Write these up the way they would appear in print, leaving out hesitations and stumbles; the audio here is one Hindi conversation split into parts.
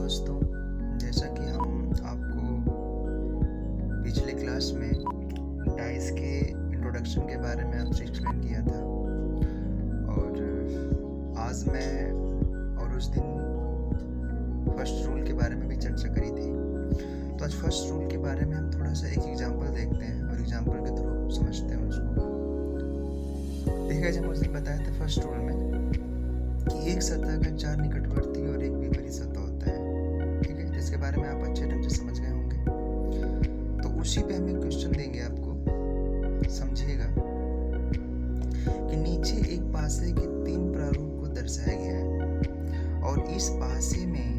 दोस्तों, जैसा कि हम आपको पिछले क्लास में डाइस के इंट्रोडक्शन के बारे में आपसे एक्सप्लेन किया था और आज मैं और उस दिन फर्स्ट रूल के बारे में भी चर्चा करी थी। तो आज फर्स्ट रूल के बारे में हम थोड़ा सा एक एग्जांपल देखते हैं और एग्जांपल के थ्रू समझते हैं उसको। देखिए, जब उस दिन बताया था फर्स्ट रूल में कि एक सतह का चार निकटवर्ती और एक विपरीत सतह होता है, ठीक है, जिसके बारे में आप अच्छे ढंग से समझ गए होंगे। तो उसी पे हम एक क्वेश्चन देंगे आपको, समझिएगा कि नीचे एक पासे के 3 प्रारूप को दर्शाया गया है और इस पासे में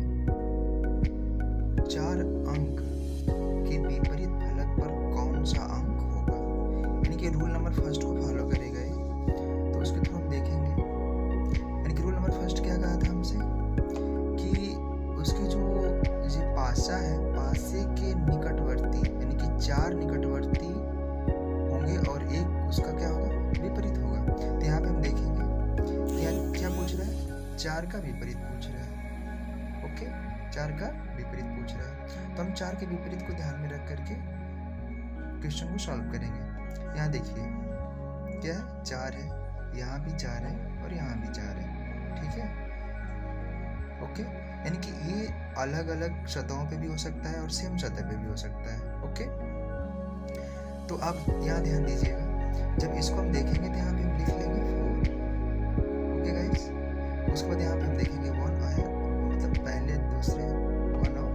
4 अंक के विपरीत फलक पर कौन सा अंक होगा, यानी कि रूल नंबर फर्स्ट को फॉलो करेगा। तो उसके थ्रू हम देखेंगे, यानी कि रूल नंबर फर्स्ट क्या कहा था हमसे कि उसकी जो ये पासा है, पासे के निकटवर्ती यानी कि 4 निकटवर्ती होंगे और एक उसका क्या होगा, विपरीत होगा। तो यहाँ पे हम देखेंगे यहाँ क्या पूछ रहा है, 4 का विपरीत पूछ रहा है। ओके, 4 का विपरीत पूछ रहा है, तो हम 4 के विपरीत को ध्यान में रख करके क्वेश्चन को सॉल्व करेंगे। यहाँ देखिए क्या है, 4 है, यहाँ भी 4 है और यहाँ भी 4 है, ठीक है। ओके, यानी कि ये अलग अलग सतहों पे भी हो सकता है और सेम सतह पे भी हो सकता है। ओके, तो आप यहाँ ध्यान दीजिएगा, जब इसको हम देखेंगे तो यहाँ पे हम लिख लेंगे 4। ओके गाइस, उसके बाद यहाँ पे हम देखेंगे 1 आया, मतलब पहले दूसरे 1 और 2।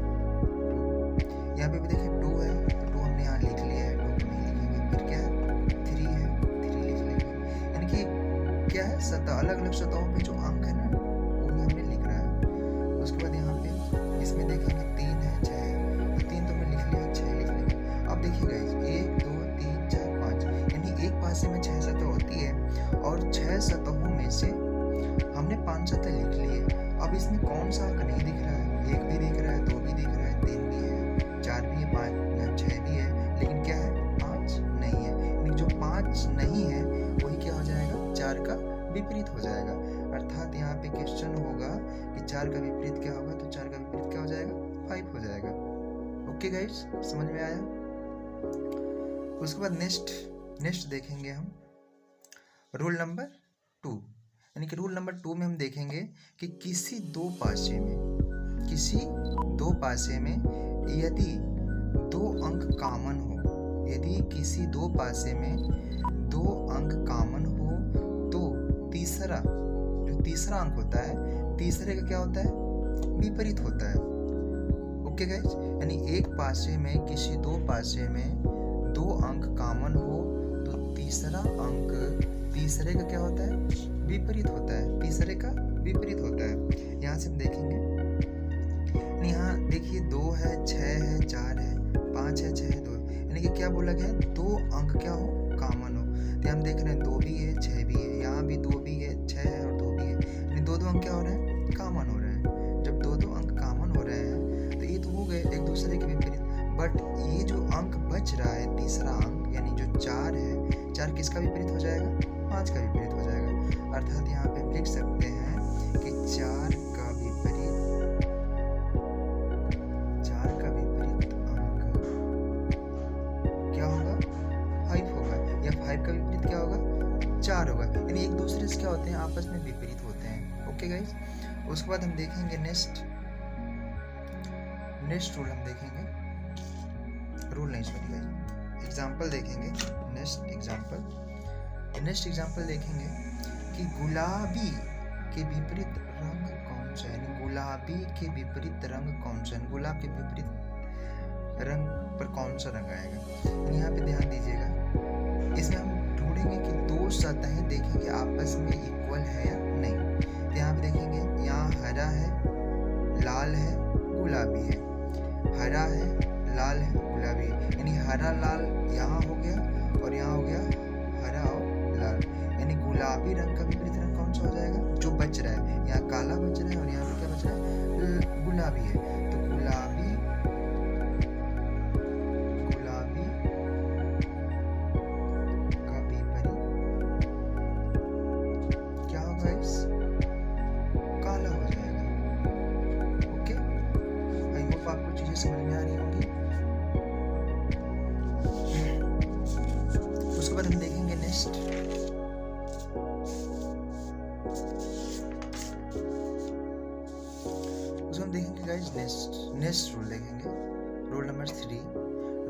यहाँ पे भी देखिए 2 है तो 2 हमने यहाँ लिख लिया है, 2 को नहीं लिखेंगे। फिर क्या है, 3 है, 3 लिख लेंगे। यानी कि क्या है, सतह अलग अलग सतहों पे जो अंक है ना वो भी हमने लिख रहा है। उसके बाद यहाँ पे इसमें देखेंगे 3 है, 6 है, तो 3 तो हमने लिख लिया, 6 लिख लेंगे। अब देखिए गाइस, 1 2 3 4 5, यानी एक पासे में 6 सतह होती है और 6 सतहों में से हमने 5 सतह लिख लिए। अब इसमें कौन सा अंक नहीं दिख रहा है, 1 भी दिख रहा है, 2 भी दिख रहा है, 3 भी है, 4 भी है, 5 6 भी है, लेकिन क्या है, 5 नहीं है। यानी जो 5 नहीं है वही क्या हो जाएगा, 4 का विपरीत हो जाएगा। अर्थात यहाँ पे क्वेश्चन होगा कि 4 का विपरीत क्या होगा, तो 4 का विपरीत क्या हो जाएगा, 5 हो जाएगा। ओके गाइस, समझ में आया। उसके बाद नेक्स्ट देखेंगे हम रूल नंबर 2, यानी कि रूल नंबर 2 में हम देखेंगे कि किसी दो पासे में यदि 2 अंक कॉमन हो, यदि किसी दो पासे में 2 अंक कॉमन हो तो तीसरा अंक होता है, तीसरे का क्या होता है, विपरीत होता है। ओके गाइस, यानी एक पासे में किसी दो पासे में 2 अंक कॉमन हो तो तीसरा अंक तीसरे का क्या होता है, विपरीत होता है, तीसरे का विपरीत होता है। यहाँ से हम देखेंगे, यहाँ देखिए 2 है, 6 है, 4 है, 5 है, 6 है, 2, यानी कि क्या बोला गया, 2 अंक क्या हो, कॉमन हो। तो हम देख रहे हैं 2 भी है, 6 भी है, यहाँ भी 2 भी है, 6 है और 2 भी है, यानी 2 अंक क्या हो रहे हैं, कॉमन हो रहे हैं। जब 2 अंक कॉमन हो रहे हैं तो ये तो हो गए एक दूसरे के विपरीत, बट ये जो अंक बच रहा है, तीसरा अंक यानी जो 4 है, 4 किसका विपरीत हो जाएगा, 5 का विपरीत हो जाएगा। अर्थात यहाँ पे हम लिख सकते हैं कि 4 का विपरीत अंक क्या होगा, 5 होगा, या 5 का विपरीत क्या होगा, 4 होगा। यानी एक दूसरे से क्या होते हैं, आपस में विपरीत होते हैं। ओके गाइस, उसके बाद हम देखेंगे नेक्स्ट रूल हम देखेंगे, रूल नहीं सॉरी गाइस, एग्जांपल देखेंगे। नेक्स्ट एग्जांपल देखेंगे कि गुलाबी के विपरीत रंग कौन सा है, यानी गुलाबी के विपरीत रंग कौन सा है, गुलाब के विपरीत रंग पर कौन सा रंग आएगा। यहाँ पे ध्यान दीजिएगा, इसमें हम ढूंढेंगे कि 2 सतहें देखेंगे आपस में इक्वल है या नहीं। तो यहाँ पे देखेंगे, यहाँ हरा है, लाल है, गुलाबी है, हरा है, लाल है, गुलाबी है, यानी हरा लाल यहाँ हो गया और यहाँ हो गया हरा और लाल, यानी गुलाबी रंग का विपरीत रंग कौन सा हो जाएगा, जो बच रहा है, यहाँ काला बच रहा है और यहाँ पे क्या बच रहा है, गुलाबी है। तो गुलाबी का विपरीत क्या होगा, इस काला हो जाएगा। ओके, होप आपको चीजें समझ में आ रही होंगी। उसके बाद हम देखेंगे नेक्स्ट। उसको हम देखेंगे गाइस नेक्स्ट रूल देखेंगे, रूल नंबर 3।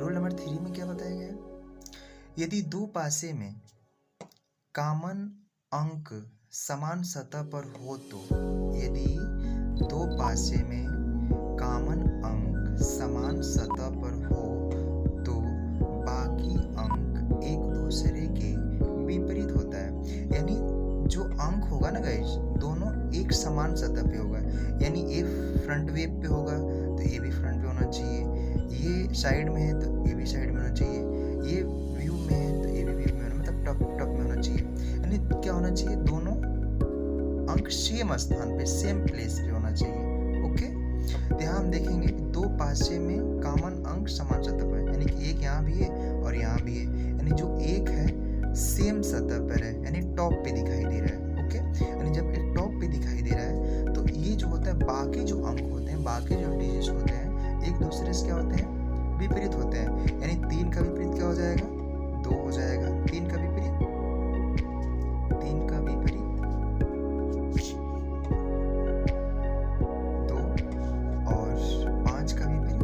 रूल नंबर 3 में क्या बताया गया है? यदि दो पासे में कॉमन अंक समान सतह पर हो तो, यदि दो पासे में कॉमन अंक समान सतह पर हो तो बाकी अंक एक दूसरे के विपरीत होता है। यानी जो अंक होगा ना गाइस, दोनों एक समान सतह पे होगा। यानी ए फ्रंट वेब पे होगा तो ए भी फ्रंट पे होना चाहिए, ये साइड में है तो ए भी साइड में होना चाहिए, ये व्यू में है तो ए भी व्यू में होना, मतलब टॉप में होना चाहिए। यानी क्या होना चाहिए? दोनों अंक सेम स्थान पे, सेम प्लेस पे होना चाहिए। ओके, तो यहाँ हम देखेंगे कि दो पासे में कॉमन अंक समान सतह पर, यानी कि एक यहाँ भी है और यहाँ भी है। यानी जो एक है सेम सतह पर है, यानी टॉप पे दिखाई दे रहा है। ओके, यानी जब एक टॉप पे दिखाई दे रहा है तो ये जो होता है, बाकी जो अंक होते हैं, बाकी जो डिजिट्स होते हैं, एक दूसरे से क्या होते हैं? विपरीत होते हैं। यानी 3 का विपरीत क्या हो जाएगा? 2 हो जाएगा। 3 का विपरीत 2, और 5 का विपरीत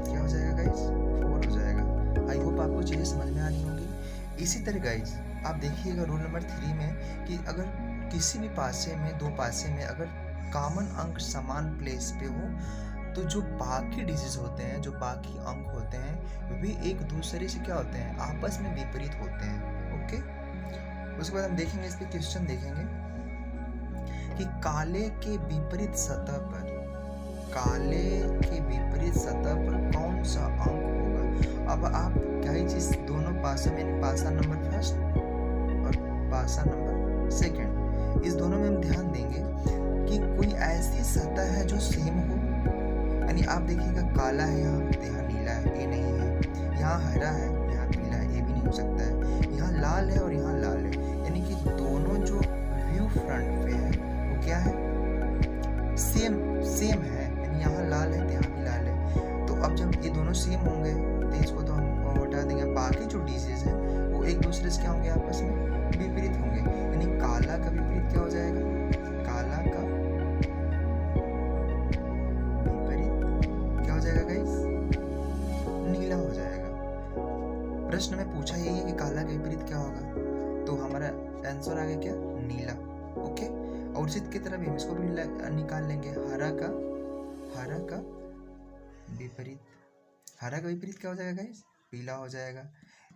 क्या हो जाएगा गाइस? 4 हो जाएगा। आई होप आपको चीजें समझ में आ रही होंगी। इसी तरह गाइस आप देखिएगा रूल नंबर 3 में कि अगर किसी भी पासे में, दो पासे में अगर कॉमन अंक समान प्लेस पे हो तो जो बाकी डिजिट्स होते हैं, जो बाकी अंक होते हैं, वे एक दूसरे से क्या होते हैं? आपस में विपरीत होते हैं। ओके, उसके बाद हम देखेंगे, इस पे क्वेश्चन देखेंगे कि काले के विपरीत सतह पर, काले के विपरीत सतह पर कौन सा अंक होगा? अब आप क्या ही चीज, दोनों पासा में, पासा नंबर फर्स्ट और पासा नंबर सेकंड, इस दोनों में हम ध्यान देंगे कि कोई ऐसी सतह है जो सेम हो। यानी आप देखिएगा काला है यहाँ तो यहाँ नीला है, ये नहीं है। यहाँ हरा है, यहाँ पीला है, ये भी नहीं हो सकता है। यहाँ लाल है और यहाँ लाल है, यानी कि दोनों जो व्यू फ्रंट पे है वो क्या है? सेम है। यानी यहाँ लाल है तो यहाँ भी लाल है। तो अब जब ये दोनों सेम होंगे तो इसको तो हम हटा देंगे। बाकी जो डिजिट्स है वो एक दूसरे से क्या होंगे? आपस में विपरीत होंगे। यानी काला का विपरीत क्या हो जाएगा? काला का हो जाएगा गाइस? नीला हो जाएगा। प्रश्न में पूछा यही है कि काला का विपरीत क्या होगा, तो हमारा आंसर आ गया क्या? नीला। ओके, और उसी की तरह भी हम इसको भी निकाल लेंगे। हरा का विपरीत, हरा का विपरीत क्या हो जाएगा गाइस? पीला हो जाएगा।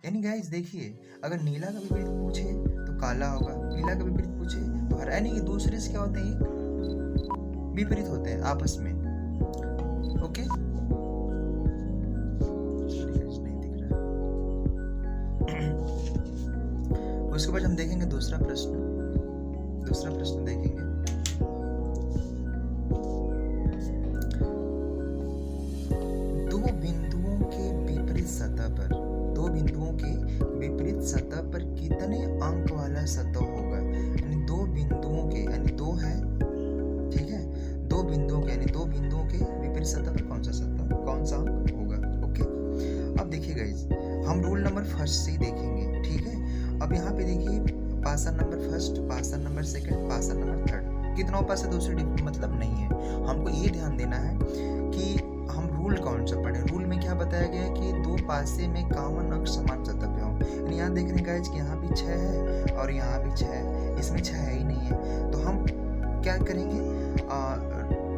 यानी गाइस देखिए, अगर नीला का विपरीत पूछे तो काला होगा, पीला का विपरीत पूछे तो हरा। यानी कि दूसरे से क्या होते हैं? विपरीत होते हैं आपस में। ओके, उसके बाद हम देखेंगे दूसरा प्रश्न देखेंगे। दो बिंदुओं के विपरीत सतह पर कितने अंक वाला सतह होगा? यानी दो बिंदुओं के, यानी दो है, ठीक है, दो बिंदुओं के विपरीत सतह पर कौन सा अंक होगा? ओके, अब देखिए गाइस, हम रूल नंबर फर्स्ट से ही देखेंगे। ठीक है, अब यहाँ पे देखिए, पासा नंबर फर्स्ट, पासा नंबर सेकंड, पासा नंबर थर्ड, कितना पासा दूसरे मतलब नहीं है। हमको ये ध्यान देना है कि हम रूल कौन सा पढ़े। रूल में क्या बताया गया है कि दो पासे में कॉमन अंक समान सतह पे हो। यहाँ देख रहे हैं गाइस कि यहाँ भी 6 है और यहाँ भी 6 है, इसमें 6 है ही नहीं है। तो हम क्या करेंगे?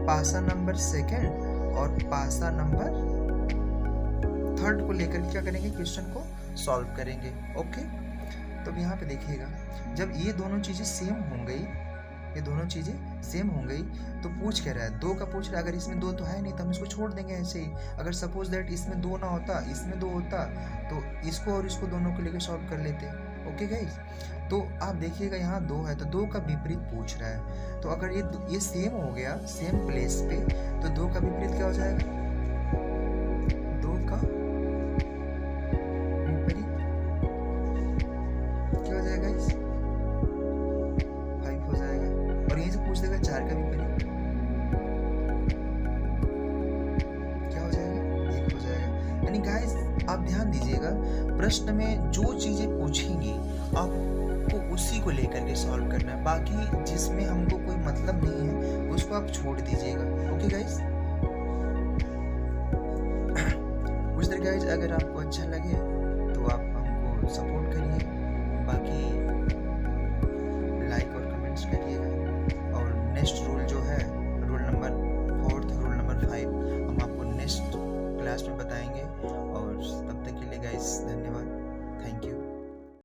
पासा नंबर सेकंड और पासा नंबर थर्ड को लेकर क्या करेंगे? क्वेश्चन को सॉल्व करेंगे। ओके, तो अब यहाँ पे देखिएगा, जब ये दोनों चीजें सेम हो गई, तो पूछ क्या रहा है? 2 का पूछ रहा है। अगर इसमें 2 तो है नहीं तो हम इसको छोड़ देंगे ऐसे ही। अगर सपोज दैट इसमें 2 ना होता, इसमें 2 होता, तो इसको और इसको दोनों को लेकर सॉल्व कर लेते। ओके गाइस, तो आप देखिएगा यहाँ 2 है तो 2 का विपरीत पूछ रहा है। तो अगर ये सेम हो गया, सेम प्लेस पे, तो 2 का विपरीत क्या हो जाएगा? 2 का विपरीत क्या हो जाएगा गाइस? 5 हो जाएगा। और यहीं से पूछ देगा 4 का विपरीत, प्रश्न में जो चीज़ें पूछेंगी आपको उसी को लेकर के सॉल्व करना है, बाकी जिसमें हमको कोई मतलब नहीं है उसको आप छोड़ दीजिएगा। ओके गाइस, उस तरह गाइस अगर आपको अच्छा लगे तो आप हमको सपोर्ट करिए, बाकी